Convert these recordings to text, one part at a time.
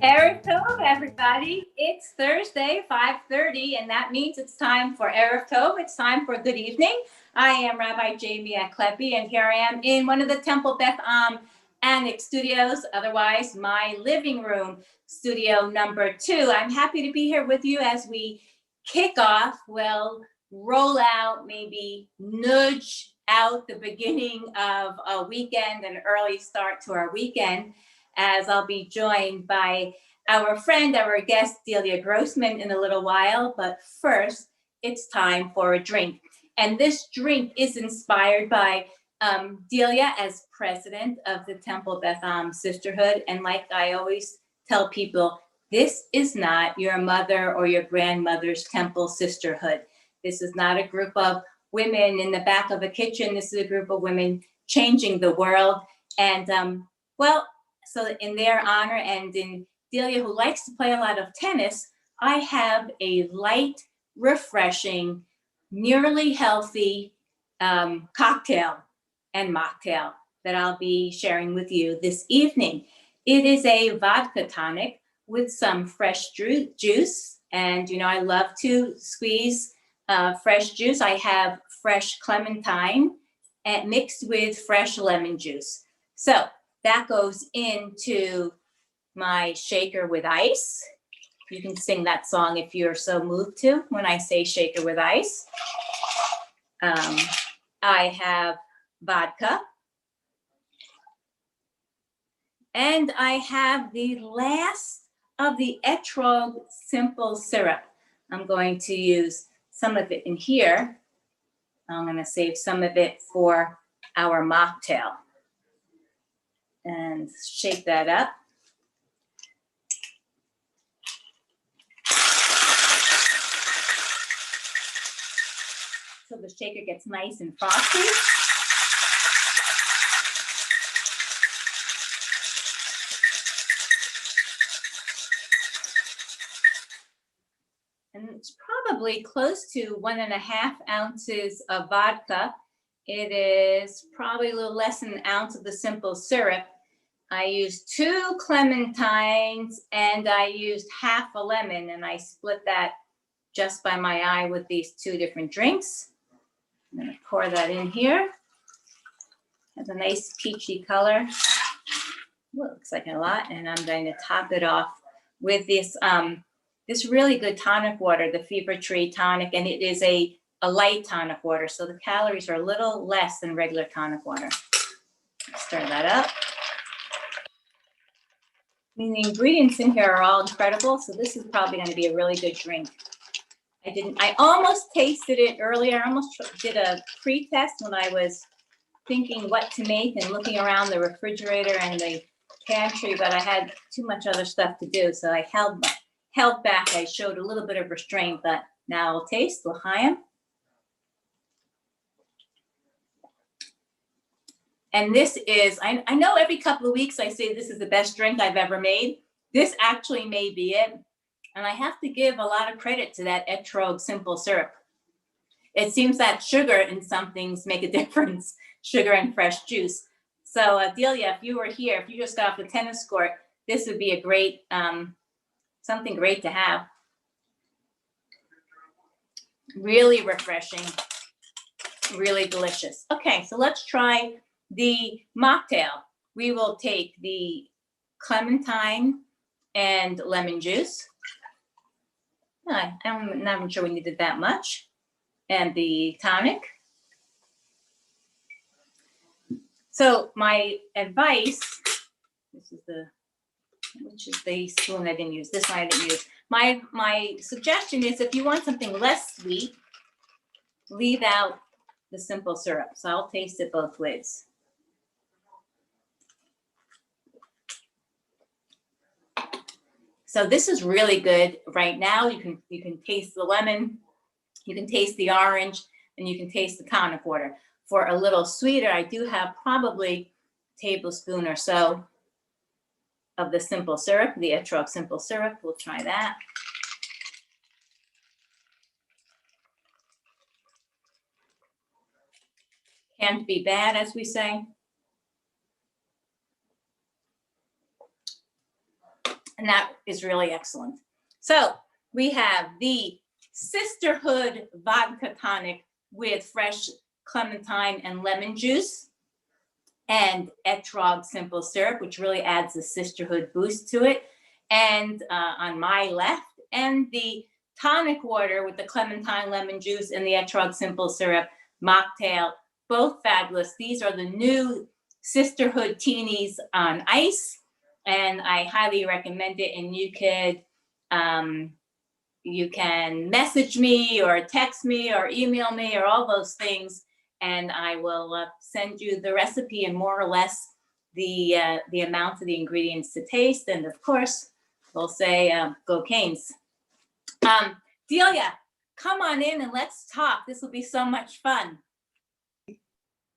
Erev Tov, everybody. It's Thursday, 5:30, and that means it's time for Erev Tov. It's time for good evening. I am Rabbi Aklepi, and here I am in one of the Temple Beth Annex studios, otherwise my living room, studio number 2. I'm happy to be here with you as we kick off, roll out, maybe nudge out the beginning of a weekend, an early start to our weekend, as I'll be joined by our friend, our guest, Delia Grossman, in a little while. But first, it's time for a drink. And this drink is inspired by Delia as president of the Temple Beth Sisterhood. And like I always tell people, this is not your mother or your grandmother's Temple Sisterhood. This is not a group of women in the back of a kitchen. This is a group of women changing the world. And so in their honor, and in Delia, who likes to play a lot of tennis, I have a light, refreshing, nearly healthy cocktail and mocktail that I'll be sharing with you this evening. It is a vodka tonic with some fresh juice. And, I love to squeeze fresh juice. I have fresh clementine and mixed with fresh lemon juice. So that goes into my shaker with ice. You can sing that song if you're so moved to when I say shaker with ice. I have vodka. And I have the last of the Etrog simple syrup. I'm going to use some of it in here. I'm going to save some of it for our mocktail. And shake that up. So the shaker gets nice and frosty. And it's probably close to 1.5 ounces of vodka. It is probably a little less than an ounce of the simple syrup. I used 2 clementines and I used half a lemon, and I split that just by my eye with these 2 different drinks. I'm going to pour that in here. Has a nice peachy color. Ooh, it looks like a lot. And I'm going to top it off with this really good tonic water, the Fever Tree tonic, and it is a light tonic water, so the calories are a little less than regular tonic water. Stir that up. I mean, the ingredients in here are all incredible, so this is probably going to be a really good drink. I almost tasted it earlier. I almost did a pre-test when I was thinking what to make and looking around the refrigerator and the pantry, but I had too much other stuff to do, so I held back. I showed a little bit of restraint, but now I'll taste. L'chaim. And this is, I know every couple of weeks I say this is the best drink I've ever made. This actually may be it. And I have to give a lot of credit to that Etrog simple syrup. It seems that sugar in some things make a difference, sugar and fresh juice. So Delia, if you were here, if you just got off the tennis court, this would be a great, something great to have. Really refreshing, really delicious. Okay, so let's try the mocktail. We will take the clementine and lemon juice. I'm not sure we needed that much. And the tonic. So my advice, which is the spoon I didn't use, this one I didn't use. My suggestion is if you want something less sweet, leave out the simple syrup. So I'll taste it both ways. So this is really good right now. You can taste the lemon, you can taste the orange, and you can taste the tonic water. For a little sweeter, I do have probably a tablespoon or so of the simple syrup, the Etrog simple syrup. We'll try that. Can't be bad, as we say. And that is really excellent. So we have the Sisterhood Vodka Tonic with fresh clementine and lemon juice, and etrog simple syrup, which really adds a sisterhood boost to it. And on my left, and the tonic water with the clementine lemon juice and the etrog simple syrup mocktail, both fabulous. These are the new Sisterhood Teenies on ice, and I highly recommend it. And you can message me or text me or email me or all those things, and I will send you the recipe and more or less the amount of the ingredients to taste. And of course, we'll say go Canes. Delia, come on in and let's talk. This will be so much fun.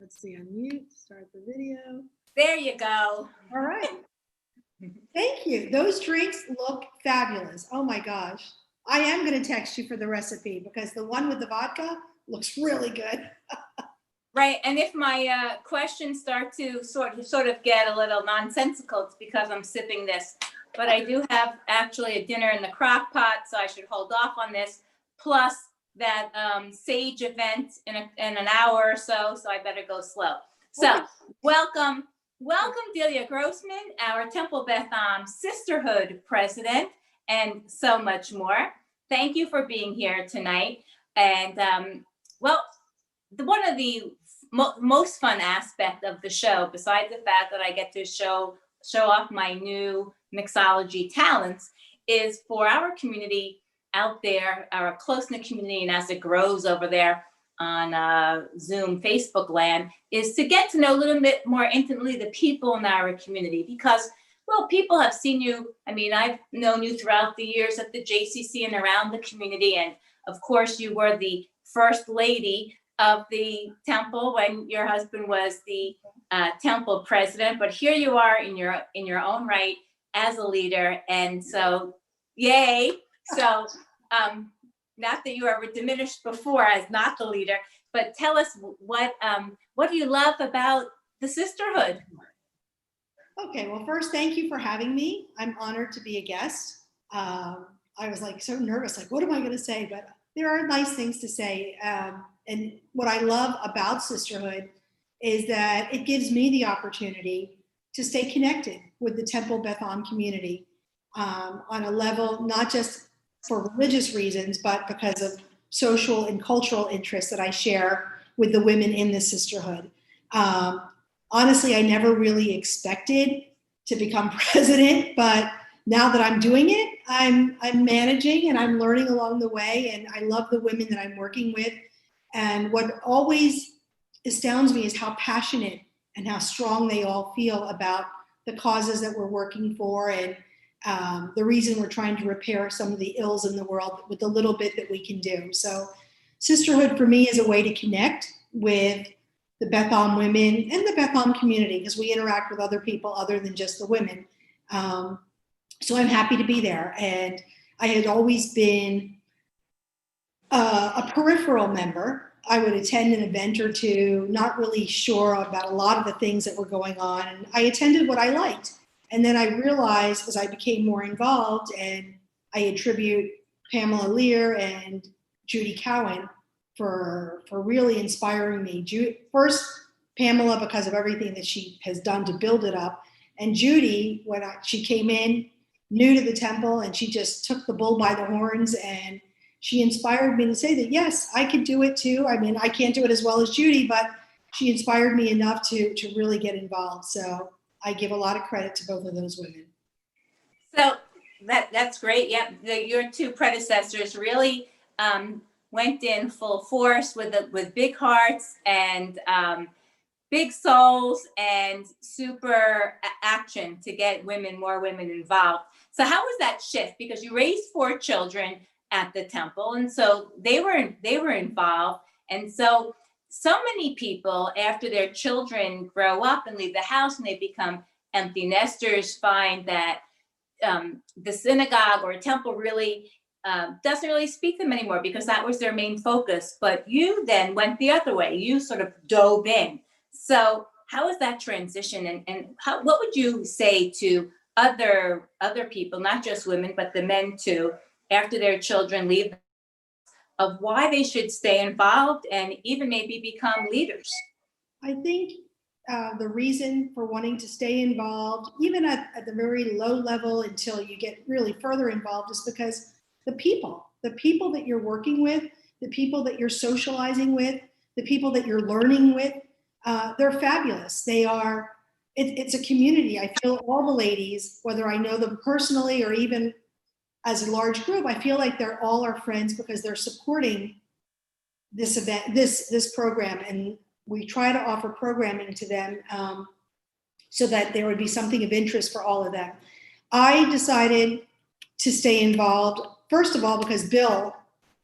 Let's see, unmute, start the video. There you go. All right. Thank you. Those drinks look fabulous. Oh my gosh. I am going to text you for the recipe because the one with the vodka looks really good. Right. And if my questions start to sort of get a little nonsensical, it's because I'm sipping this. But I do have actually a dinner in the crock pot, so I should hold off on this. Plus that Sage event in an hour or so I better go slow. So welcome Delia Grossman, our Temple Beth Sisterhood president, and so much more. Thank you for being here tonight. And one of the most fun aspect of the show, besides the fact that I get to show off my new mixology talents, is for our community out there, our close-knit community, and as it grows over there on Zoom, Facebook land, is to get to know a little bit more intimately the people in our community. Because, well, people have seen you. I mean, I've known you throughout the years at the JCC and around the community. And of course, you were the first lady of the temple when your husband was the temple president. But here you are in your own right as a leader. And so, yay. So, not that you ever diminished before as not the leader, but tell us what do you love about the sisterhood? Okay, well, first, thank you for having me. I'm honored to be a guest. I was like so nervous, like, what am I going to say? But there are nice things to say. And what I love about sisterhood is that it gives me the opportunity to stay connected with the Temple Beth community on a level, not just for religious reasons, but because of social and cultural interests that I share with the women in the sisterhood. Honestly, I never really expected to become president, but now that I'm doing it, I'm managing and I'm learning along the way, and I love the women that I'm working with. And what always astounds me is how passionate and how strong they all feel about the causes that we're working for, and the reason we're trying to repair some of the ills in the world with the little bit that we can do. So sisterhood for me is a way to connect with the Beth women and the Beth community, because we interact with other people other than just the women. So I'm happy to be there. And I had always been a peripheral member. I would attend an event or two, not really sure about a lot of the things that were going on. And I attended what I liked. And then I realized as I became more involved, and I attribute Pamela Lear and Judy Cowan for really inspiring me. First, Pamela, because of everything that she has done to build it up. And Judy, when she came in new to the temple, and she just took the bull by the horns, and she inspired me to say that, yes, I could do it too. I mean, I can't do it as well as Judy, but she inspired me enough to really get involved. So I give a lot of credit to both of those women. So that's great. Yep, your two predecessors really went in full force with big hearts and big souls and super action to get more women involved. So how was that shift? Because you raised 4 children at the temple, and so they were involved, and so many people, after their children grow up and leave the house and they become empty nesters, find that the synagogue or temple really doesn't really speak to them anymore, because that was their main focus. But you then went the other way. You sort of dove in. So how was that transition? And what would you say to other people, not just women, but the men too, after their children leave, of why they should stay involved and even maybe become leaders? I think the reason for wanting to stay involved, even at the very low level until you get really further involved, is because the people that you're working with, the people that you're socializing with, the people that you're learning with, they're fabulous. They are, it's a community. I feel all the ladies, whether I know them personally or even as a large group, I feel like they're all our friends because they're supporting this event, this program. And we try to offer programming to them so that there would be something of interest for all of them. I decided to stay involved, first of all, because Bill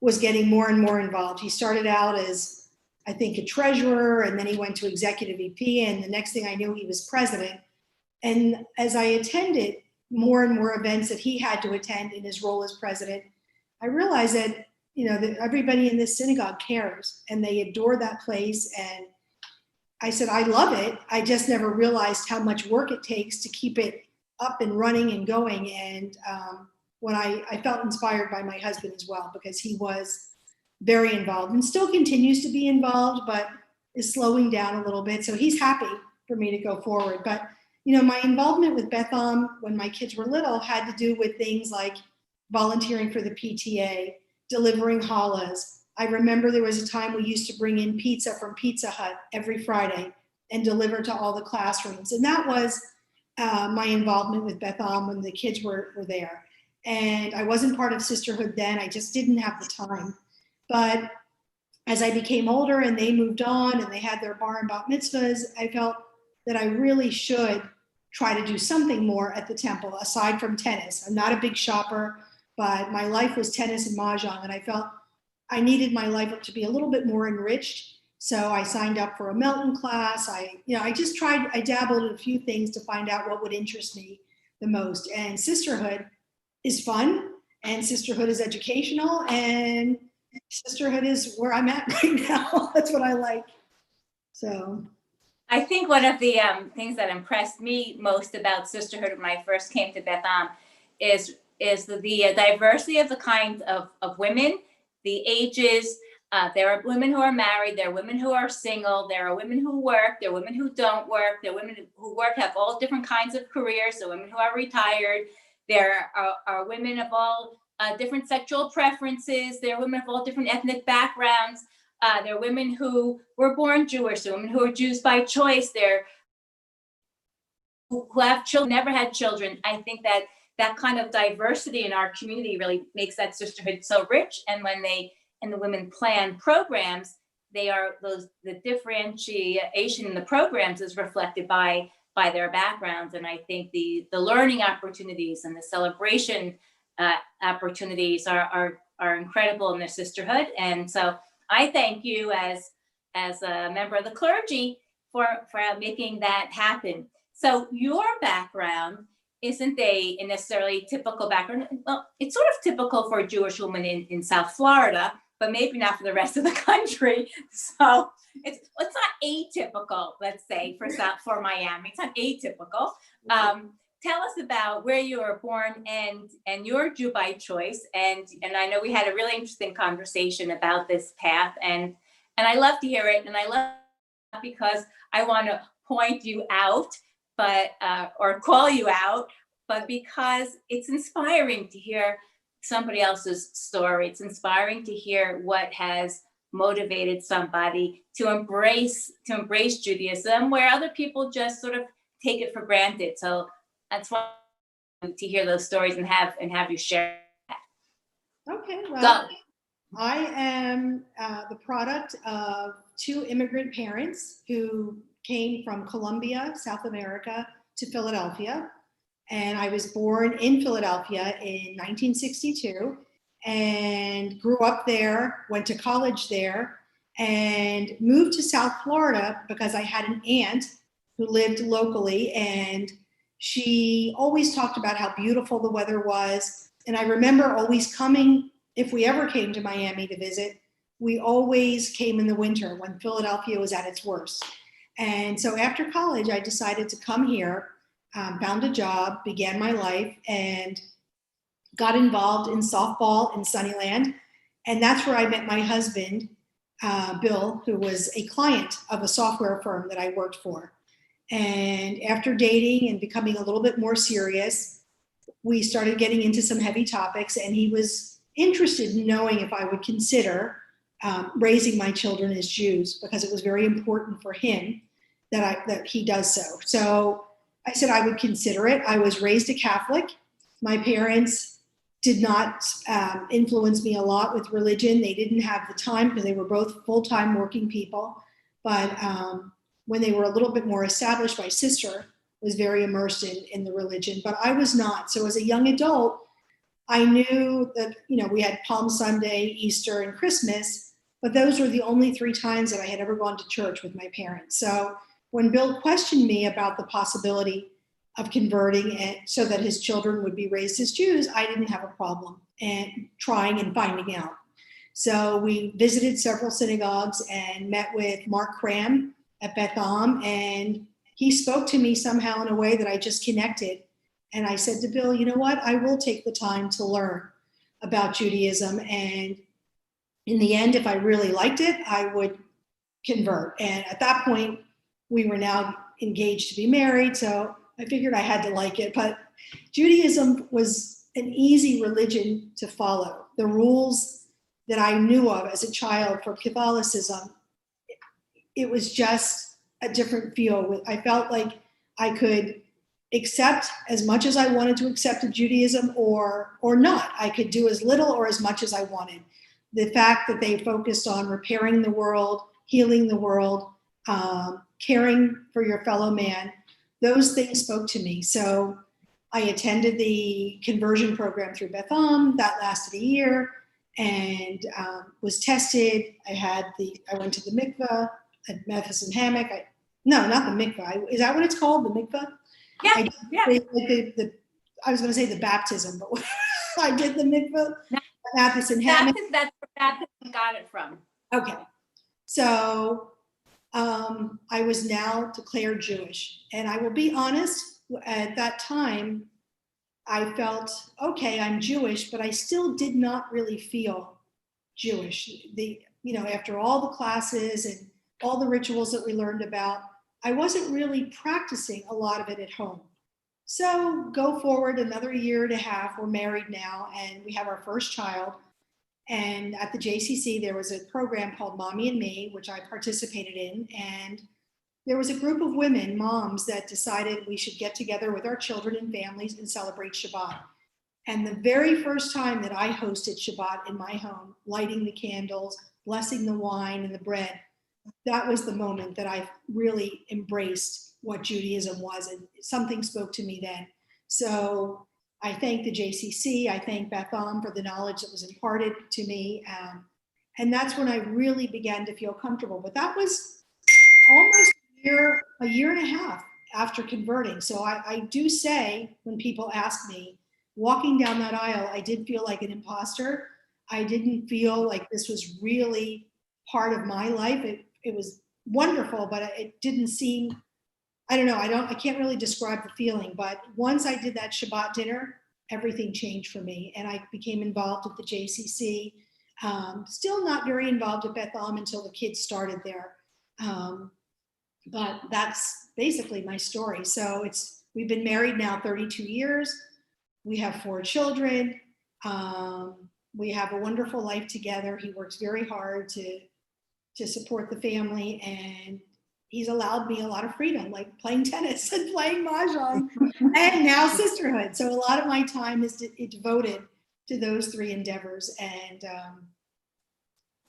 was getting more and more involved. He started out as, I think, a treasurer, and then he went to executive VP, and the next thing I knew, he was president. And as I attended more and more events that he had to attend in his role as president, I realized that, that everybody in this synagogue cares and they adore that place. And I said, I love it. I just never realized how much work it takes to keep it up and running and going. And when I felt inspired by my husband as well, because he was very involved and still continues to be involved, but is slowing down a little bit. So he's happy for me to go forward. But, my involvement with Beth when my kids were little had to do with things like volunteering for the PTA, delivering challahs. I remember there was a time we used to bring in pizza from Pizza Hut every Friday and deliver to all the classrooms. And that was my involvement with Beth when the kids were there. And I wasn't part of sisterhood then. I just didn't have the time. But as I became older and they moved on and they had their bar and bat mitzvahs, I felt that I really should try to do something more at the temple aside from tennis. I'm not a big shopper, but my life was tennis and mahjong, and I felt I needed my life to be a little bit more enriched. So I signed up for a Melton class. I dabbled in a few things to find out what would interest me the most. And sisterhood is fun, and sisterhood is educational, and sisterhood is where I'm at right now. That's what I like. So I think one of the things that impressed me most about sisterhood when I first came to Beth is the diversity of the kinds of women, the ages. There are women who are married, there are women who are single, there are women who work, there are women who don't work, there are women who work, have all different kinds of careers, there are women who are retired, there are women of all different sexual preferences, there are women of all different ethnic backgrounds, there are women who were born Jewish, there are women who are Jews by choice, there who have children, never had children. I think that kind of diversity in our community really makes that sisterhood so rich. And when the women plan programs, the differentiation in the programs is reflected by their backgrounds. And I think the learning opportunities and the celebration opportunities are incredible in the sisterhood. And so I thank you as a member of the clergy for making that happen. So your background isn't a necessarily typical background. Well, it's sort of typical for a Jewish woman in South Florida, but maybe not for the rest of the country. So it's not atypical, let's say, for Miami. It's not atypical. Tell us about where you were born and your Jew by choice. And I know we had a really interesting conversation about this path, and I love to hear it. And I love it because I want to point you out, or call you out, but because it's inspiring to hear somebody else's story. It's inspiring to hear what has motivated somebody to embrace Judaism, where other people just sort of take it for granted. So that's why to hear those stories and have you share that. Okay, well, I am the product of two immigrant parents who came from Colombia, South America, to Philadelphia. And I was born in Philadelphia in 1962 and grew up there, went to college there, and moved to South Florida because I had an aunt who lived locally, and she always talked about how beautiful the weather was. And I remember always coming, if we ever came to Miami to visit, we always came in the winter when Philadelphia was at its worst. And so after college, I decided to come here found a job, began my life, and got involved in softball in Sunnyland. And that's where I met my husband, Bill, who was a client of a software firm that I worked for. And after dating and becoming a little bit more serious, we started getting into some heavy topics, and he was interested in knowing if I would consider raising my children as Jews, because it was very important for him that he does so. So I said I would consider it. I was raised a Catholic. My parents did not influence me a lot with religion. They didn't have the time because they were both full-time working people. But when they were a little bit more established, my sister was very immersed in the religion, but I was not. So as a young adult, I knew that, we had Palm Sunday, Easter, and Christmas, but those were the only 3 times that I had ever gone to church with my parents. So when Bill questioned me about the possibility of converting and so that his children would be raised as Jews, I didn't have a problem and trying and finding out. So we visited several synagogues and met with Mark Cram at Beth, and he spoke to me somehow in a way that I just connected. And I said to Bill, you know what? I will take the time to learn about Judaism. And in the end, if I really liked it, I would convert. And at that point, we were now engaged to be married. So I figured I had to like it. But Judaism was an easy religion to follow. The rules that I knew of as a child for Catholicism, it was just a different feel. I felt like I could accept as much as I wanted to accept of Judaism or not. I could do as little or as much as I wanted. The fact that they focused on repairing the world, healing the world, caring for your fellow man, those things spoke to me. So I attended the conversion program through Beth that lasted a year, and was tested. I went to the mikveh at Memphis and Hammock. No, not the mikveh. Is that what it's called? The mikveh? Yeah, I was going to say the baptism, but I did the mikveh at Memphis and Hammock. That's where baptism got it from. Okay. So I was now declared Jewish. And I will be honest, at that time, I felt, okay, I'm Jewish, but I still did not really feel Jewish. After all the classes and all the rituals that we learned about, I wasn't really practicing a lot of it at home. So go forward another year and a half, we're married now, and we have our first child. And at the JCC, there was a program called Mommy and Me, which I participated in. And there was a group of women, moms, that decided we should get together with our children and families and celebrate Shabbat. And the very first time that I hosted Shabbat in my home, lighting the candles, blessing the wine and the bread, that was the moment that I really embraced what Judaism was, and something spoke to me then. So I thank the JCC, I thank Beth for the knowledge that was imparted to me, and that's when I really began to feel comfortable. But that was almost a year and a half after converting. So I do say, when people ask me, walking down that aisle, I did feel like an imposter. I didn't feel like this was really part of my life. It was wonderful, but it didn't seem, I don't know, I can't really describe the feeling, but once I did that Shabbat dinner, everything changed for me. And I became involved with the JCC, still not very involved at Beth until the kids started there. But that's basically my story. So we've been married now 32 years. We have 4 children. We have a wonderful life together. He works very hard to support the family, and he's allowed me a lot of freedom, like playing tennis and playing mahjong, and now sisterhood. So a lot of my time is devoted to those 3 endeavors, and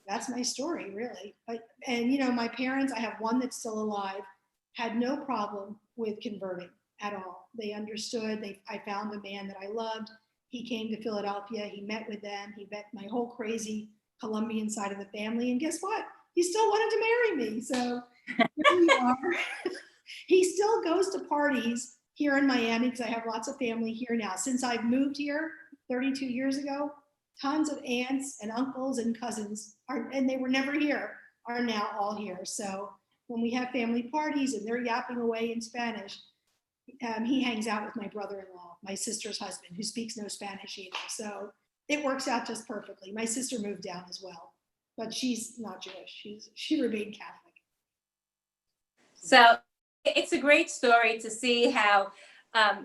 that's my story, really. My parents, I have one that's still alive, had no problem with converting at all. They understood. I found a man that I loved. He came to Philadelphia. He met with them. He met my whole crazy Colombian side of the family. And guess what? He still wanted to marry me. So here we are. He still goes to parties here in Miami because I have lots of family here now. Since I've moved here 32 years ago, tons of aunts and uncles and cousins and they were never here, are now all here. So when we have family parties and they're yapping away in Spanish, He hangs out with my brother-in-law, my sister's husband, who speaks no Spanish either. So it works out just perfectly. My sister moved down as well, but she's not Jewish. She remained Catholic. So it's a great story to see how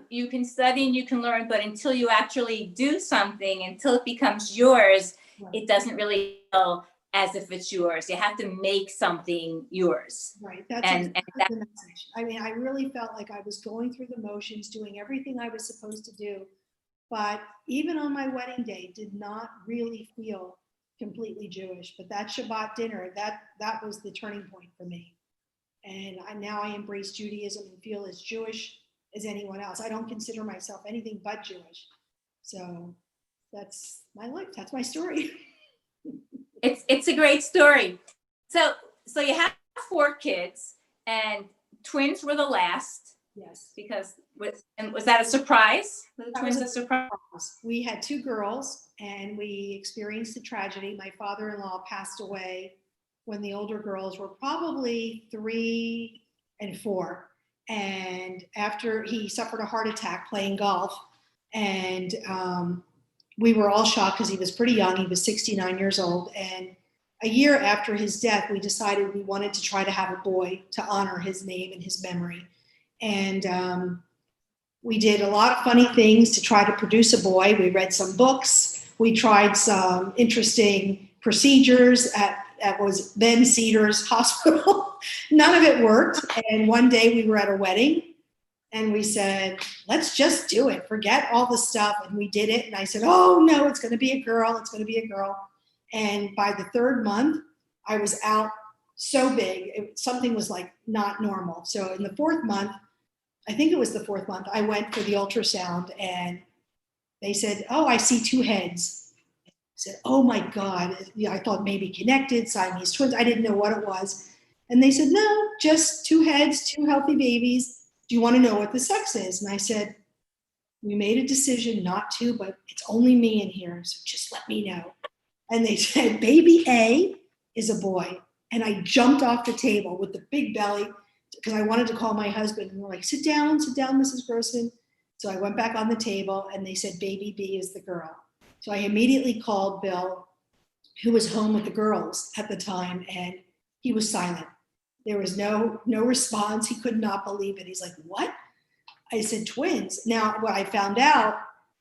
you can study and you can learn, but until you actually do something, until it becomes yours, Right. it doesn't really feel as if it's yours. You have to make something yours. Right. That's exactly the message. I mean, I really felt like I was going through the motions, doing everything I was supposed to do, but even on my wedding day, did not really feel completely Jewish. But that Shabbat dinner, that was the turning point for me. And now I embrace Judaism and feel as Jewish as anyone else. I don't consider myself anything but Jewish. So that's my life. That's my story. It's a great story. So you have 4 kids, and twins were the last. Yes. Because was that a surprise? Were the That twins was a surprise? We had 2 girls, and we experienced a tragedy. My father-in-law passed away when the older girls were probably 3 and 4. And after he suffered a heart attack playing golf, and we were all shocked because he was pretty young. He was 69 years old. And a year after his death, we decided we wanted to try to have a boy to honor his name and his memory. And we did a lot of funny things to try to produce a boy. We read some books. We tried some interesting procedures at was Ben Cedars Hospital. None of it worked. And one day we were at a wedding and we said, let's just do it. Forget all the stuff. And we did it. And I said, oh no, it's going to be a girl. It's going to be a girl. And by the 3rd month, I was out so big. Something was like not normal. So in the 4th month, I think it was the 4th month, I went for the ultrasound and they said, oh, I see 2 heads. I said, oh my God. Yeah, I thought maybe connected, Siamese twins. I didn't know what it was. And they said, no, just 2 heads, 2 healthy babies. Do you want to know what the sex is? And I said, we made a decision not to, but it's only me in here. So just let me know. And they said, baby A is a boy. And I jumped off the table with the big belly because I wanted to call my husband. And we're like, sit down, Mrs. Grossman. So I went back on the table and they said, baby B is the girl. So I immediately called Bill, who was home with the girls at the time, and he was silent. There was no response. He could not believe it. He's like, what? I said, twins. Now, what I found out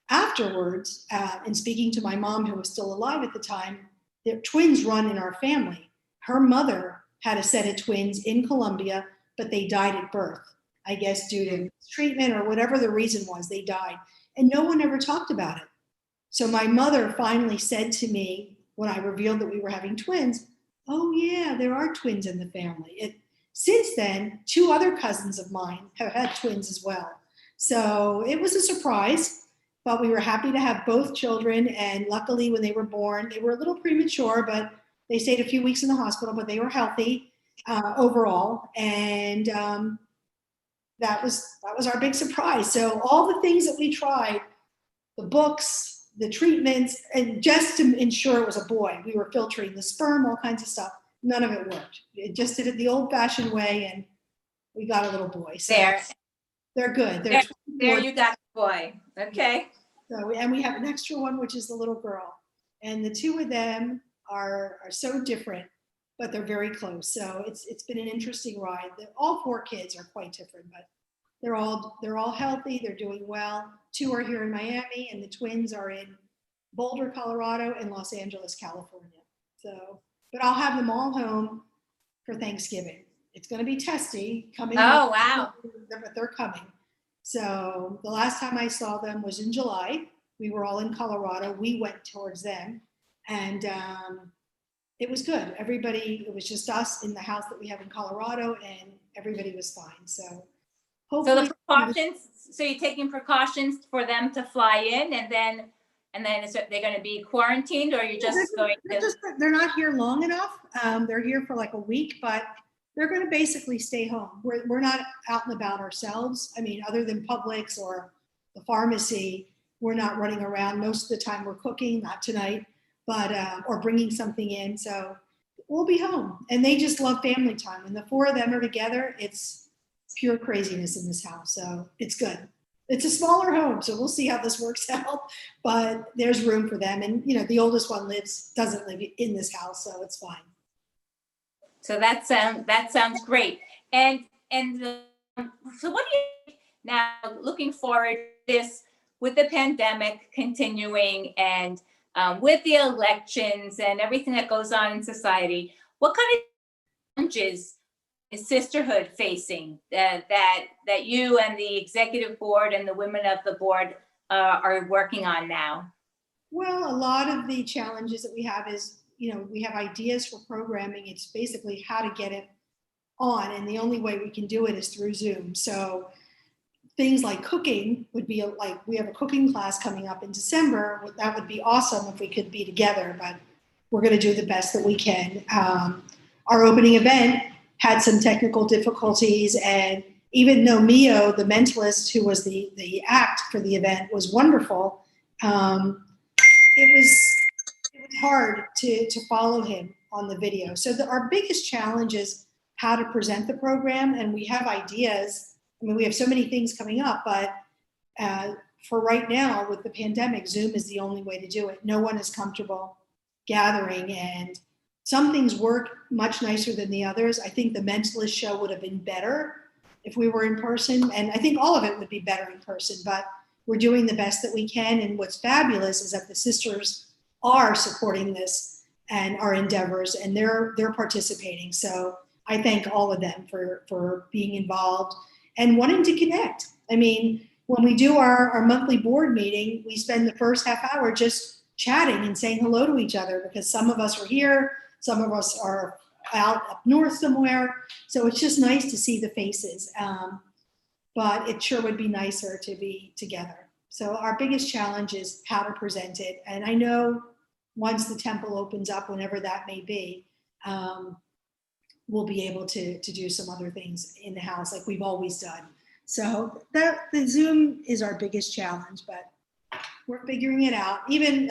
afterwards, in speaking to my mom, who was still alive at the time, that twins run in our family. Her mother had a set of twins in Colombia, but they died at birth. I guess due to treatment or whatever the reason was, they died. And no one ever talked about it. So my mother finally said to me, when I revealed that we were having twins, oh yeah, there are twins in the family. Since then, 2 other cousins of mine have had twins as well. So it was a surprise, but we were happy to have both children. And luckily when they were born, they were a little premature, but they stayed a few weeks in the hospital, but they were healthy overall. And that was our big surprise. So all the things that we tried, the books, the treatments, and just to ensure it was a boy, we were filtering the sperm, all kinds of stuff. None of it worked. It just did it the old-fashioned way, and we got a little boy. So they're good. There you got the boy. Okay. So, and we have an extra one, which is the little girl. And the 2 of them are so different, but they're very close. So it's been an interesting ride. All 4 kids are quite different, but they're all healthy. They're doing well. 2 are here in Miami, and the twins are in Boulder, Colorado, and Los Angeles, California. So, but I'll have them all home for Thanksgiving. It's going to be testy coming. Oh, wow. But they're coming. So the last time I saw them was in July. We were all in Colorado. We went towards them, and it was good. It was just us in the house that we have in Colorado, and everybody was fine. So hopefully. So the precautions, so you're taking precautions for them to fly in, and then they're going to be quarantined, or you're just going to? They're not here long enough. They're here for like a week, but they're going to basically stay home. We're not out and about ourselves. I mean, other than Publix or the pharmacy, we're not running around. Most of the time we're cooking, not tonight, but or bringing something in. So we'll be home, and they just love family time. When the 4 of them are together, it's pure craziness in this house. So it's good. It's a smaller home, so we'll see how this works out, but there's room for them. And, the oldest one doesn't live in this house, so it's fine. So that sounds great. And so what do you think now, looking forward to this, with the pandemic continuing and with the elections and everything that goes on in society, what kind of challenges is sisterhood facing that you and the executive board and the women of the board are working on now? Well, a lot of the challenges that we have is, we have ideas for programming. It's basically how to get it on. And the only way we can do it is through Zoom. So things like cooking would be like, we have a cooking class coming up in December. That would be awesome if we could be together, but we're going to do the best that we can. Our opening event had some technical difficulties, and even though Mio, the mentalist who was the act for the event, was wonderful, it was hard to follow him on the video. So our biggest challenge is how to present the program, and we have ideas. I mean, we have so many things coming up, but for right now, with the pandemic, Zoom is the only way to do it. No one is comfortable gathering, and some things work much nicer than the others. I think the mentalist show would have been better if we were in person, and I think all of it would be better in person, but we're doing the best that we can. And what's fabulous is that the sisters are supporting this and our endeavors, and they're participating. So I thank all of them for being involved and wanting to connect. I mean, when we do our monthly board meeting, we spend the first half hour just chatting and saying hello to each other, because some of us are here, some of us are out up north somewhere. So it's just nice to see the faces. But it sure would be nicer to be together. So our biggest challenge is how to present it. And I know once the temple opens up, whenever that may be, we'll be able to do some other things in the house like we've always done. So the Zoom is our biggest challenge, but we're figuring it out. Even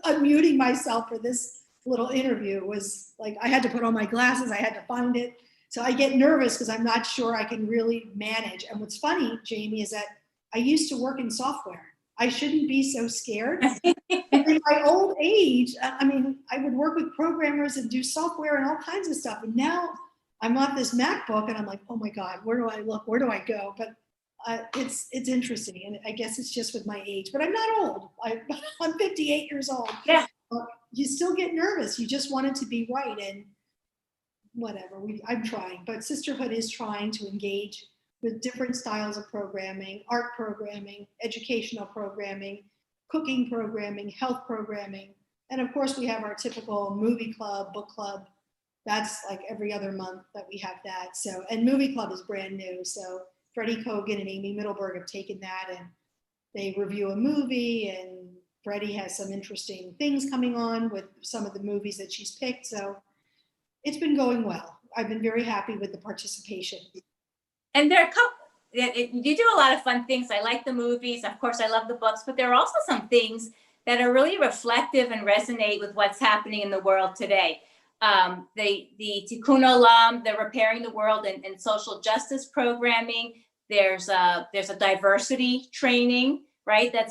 unmuting myself for this little interview was like, I had to put on my glasses, I had to find it. So I get nervous because I'm not sure I can really manage. And what's funny, Jamie, is that I used to work in software. I shouldn't be so scared. In my old age, I mean, I would work with programmers and do software and all kinds of stuff. And now I'm on this MacBook and I'm like, oh my God, where do I look? Where do I go? But it's interesting. And I guess it's just with my age, but I'm not old. I'm 58 years old. Yeah. You still get nervous. You just want it to be right. And whatever, I'm trying. But Sisterhood is trying to engage with different styles of programming, art programming, educational programming, cooking programming, health programming. And of course, we have our typical movie club, book club. That's like every other month that we have that. So, and movie club is brand new. So Freddie Kogan and Amy Middleberg have taken that and they review a movie, and Freddie has some interesting things coming on with some of the movies that she's picked. So it's been going well. I've been very happy with the participation. And there are a couple, you do a lot of fun things. I like the movies. Of course, I love the books, but there are also some things that are really reflective and resonate with what's happening in the world today. The Tikkun Olam, the Repairing the World and social justice programming. There's a diversity training, right? That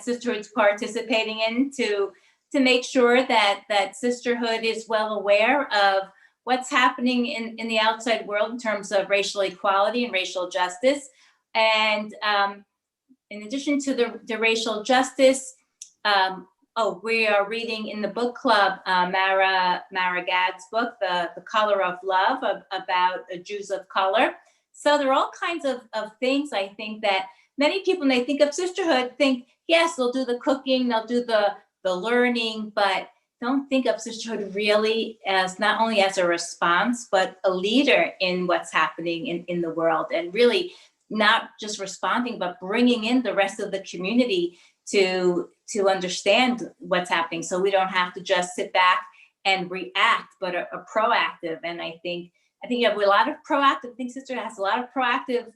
Sisterhood's participating in to make sure that Sisterhood is well aware of what's happening in the outside world in terms of racial equality and racial justice. And in addition to the racial justice, we are reading in the book club Mara Gad's book, The Color of Love, about Jews of color. So there are all kinds of things, I think, that many people, when they think of Sisterhood, think, yes, they'll do the cooking, they'll do the learning, but don't think of Sisterhood really as not only as a response, but a leader in what's happening in the world, and really not just responding, but bringing in the rest of the community to understand what's happening. So we don't have to just sit back and react, but a proactive. And I think you have a lot of proactive, I think Sisterhood has a lot of proactive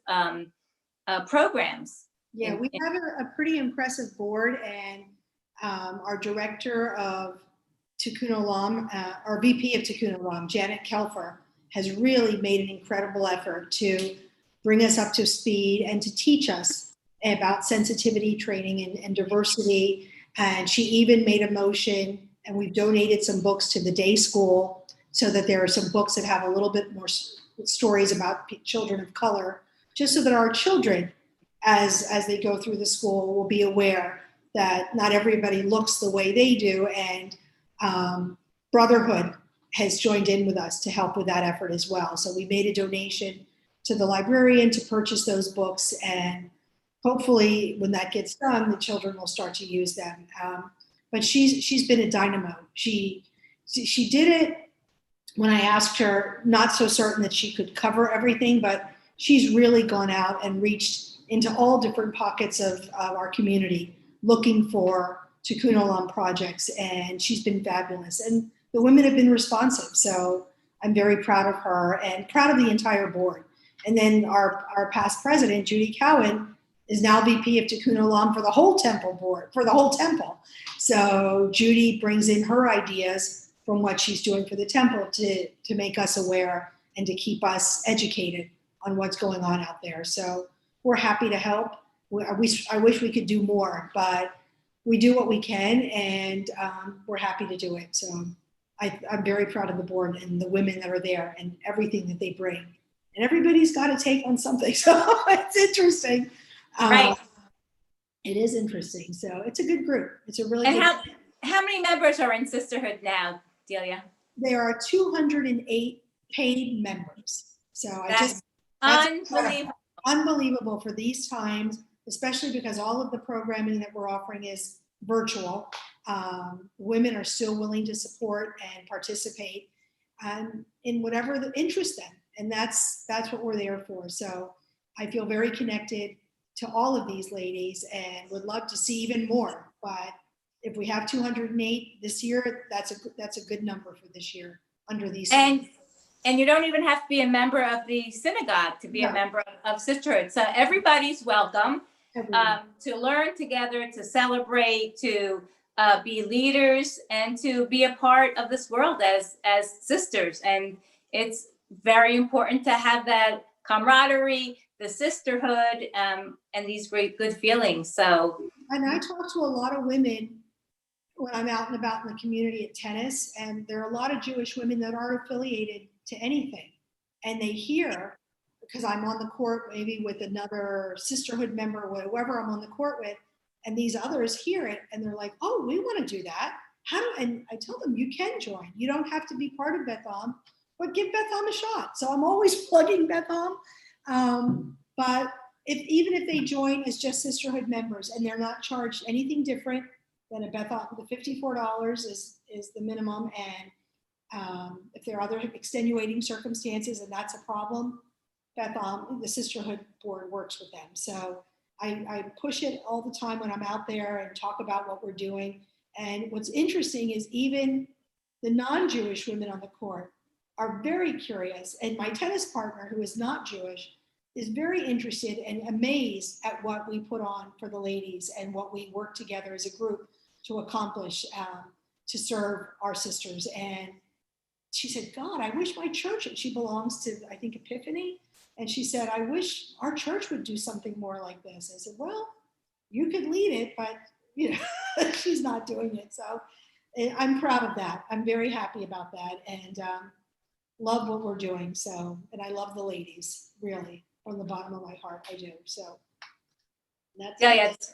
programs. Yeah, we have a pretty impressive board, and our director of Tikkun Olam, our VP of Tikkun Olam, Janet Kelfer, has really made an incredible effort to bring us up to speed and to teach us about sensitivity training and diversity. And she even made a motion, and we've donated some books to the day school so that there are some books that have a little bit more stories about children of color, just so that our children, as they go through the school, will be aware that not everybody looks the way they do. And Brotherhood has joined in with us to help with that effort as well. So we made a donation to the librarian to purchase those books, and hopefully when that gets done, the children will start to use them. But she's been a dynamo. She did it when I asked her, not so certain that she could cover everything, but she's really gone out and reached into all different pockets of our community looking for Tikkun Olam projects, and she's been fabulous. And the women have been responsive, so I'm very proud of her and proud of the entire board. And then our past president, Judy Cowan, is now VP of Tikkun Olam for the whole temple board, for the whole temple. So Judy brings in her ideas from what she's doing for the temple to make us aware and to keep us educated on what's going on out there. So we're happy to help. I wish we could do more, but we do what we can, and we're happy to do it. So I'm very proud of the board and the women that are there and everything that they bring. And everybody's got to take on something, so it's interesting. Right. It is interesting. So it's a good group. It's a really and good how how many members are in Sisterhood now, Delia? There are 208 paid members. So That's unbelievable. Unbelievable for these times, especially because all of the programming that we're offering is virtual. Women are still willing to support and participate in whatever interests them. And that's what we're there for. So I feel very connected to all of these ladies and would love to see even more. But if we have 208 this year, that's a good number for this year under these. And you don't even have to be a member of the synagogue to be a member of Sisterhood. So everybody's welcome to learn together, to celebrate, to be leaders, and to be a part of this world as sisters. And it's very important to have that camaraderie, the sisterhood, and these great good feelings. So, and I talk to a lot of women when I'm out and about in the community at tennis, and there are a lot of Jewish women that aren't affiliated to anything, and they hear, because I'm on the court maybe with another sisterhood member, whoever I'm on the court with, and these others hear it and they're like, oh, we want to do that. And I tell them, you can join. You don't have to be part of Beth Am, but give Beth Am a shot. So I'm always plugging Beth Am. But even if they join as just sisterhood members and they're not charged anything different than a Beth Am, the $54 is the minimum. And if there are other extenuating circumstances and that's a problem, Beth Am, the sisterhood board works with them. So I push it all the time when I'm out there and talk about what we're doing. And what's interesting is even the non-Jewish women on the court are very curious. And my tennis partner, who is not Jewish, is very interested and amazed at what we put on for the ladies and what we work together as a group to accomplish, to serve our sisters. And she said, God, I wish my church, and she belongs to, I think, Epiphany. And she said, I wish our church would do something more like this. I said, well, you could lead it, but she's not doing it. So I'm proud of that. I'm very happy about that, and love what we're doing. So, and I love the ladies, really, from the bottom of my heart. I do. So that's it.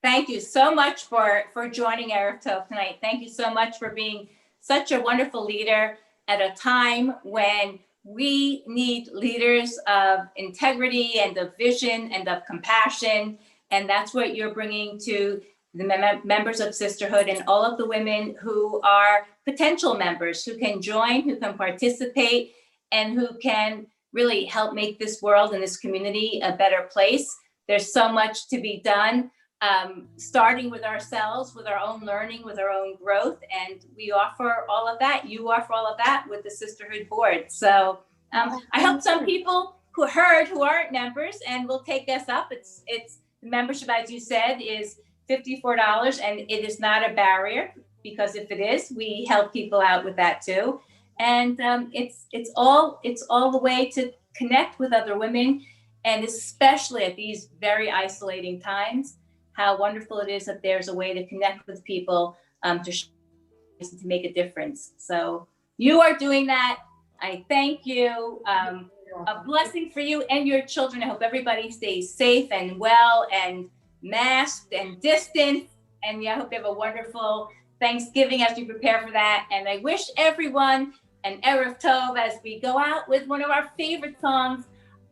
Thank you so much for joining Erev Tov tonight. Thank you so much for being such a wonderful leader at a time when we need leaders of integrity and of vision and of compassion. And that's what you're bringing to the members of Sisterhood and all of the women who are potential members, who can join, who can participate, and who can really help make this world and this community a better place. There's so much to be done, starting with ourselves, with our own learning, with our own growth. And we offer all of that. You offer all of that with the Sisterhood board. So I hope some people who aren't members and will take us up. It's the membership, as you said, is $54, and it is not a barrier, because if it is, we help people out with that too. And it's all the way to connect with other women And especially at these very isolating times, how wonderful it is that there's a way to connect with people, to make a difference. So you are doing that. I thank you. A blessing for you and your children. I hope everybody stays safe and well and masked and distant. And I hope you have a wonderful Thanksgiving as you prepare for that. And I wish everyone an Erev Tov as we go out with one of our favorite songs,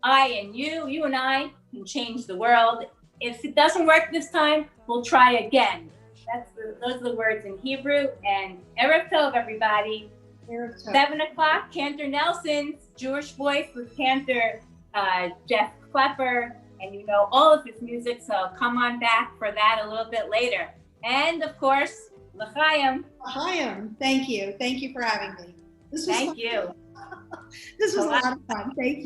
I and you and I can change the world. If it doesn't work this time, we'll try again. Those are the words in Hebrew. And Erev Tov, everybody. 7 o'clock, Cantor Nelson's Jewish Voice with Cantor Jeff Klepper, and you know all of his music, so come on back for that a little bit later. And of course, L'chaim. L'chaim. Thank you. Thank you for having me. Thank you. This was a lot of fun. Thank you.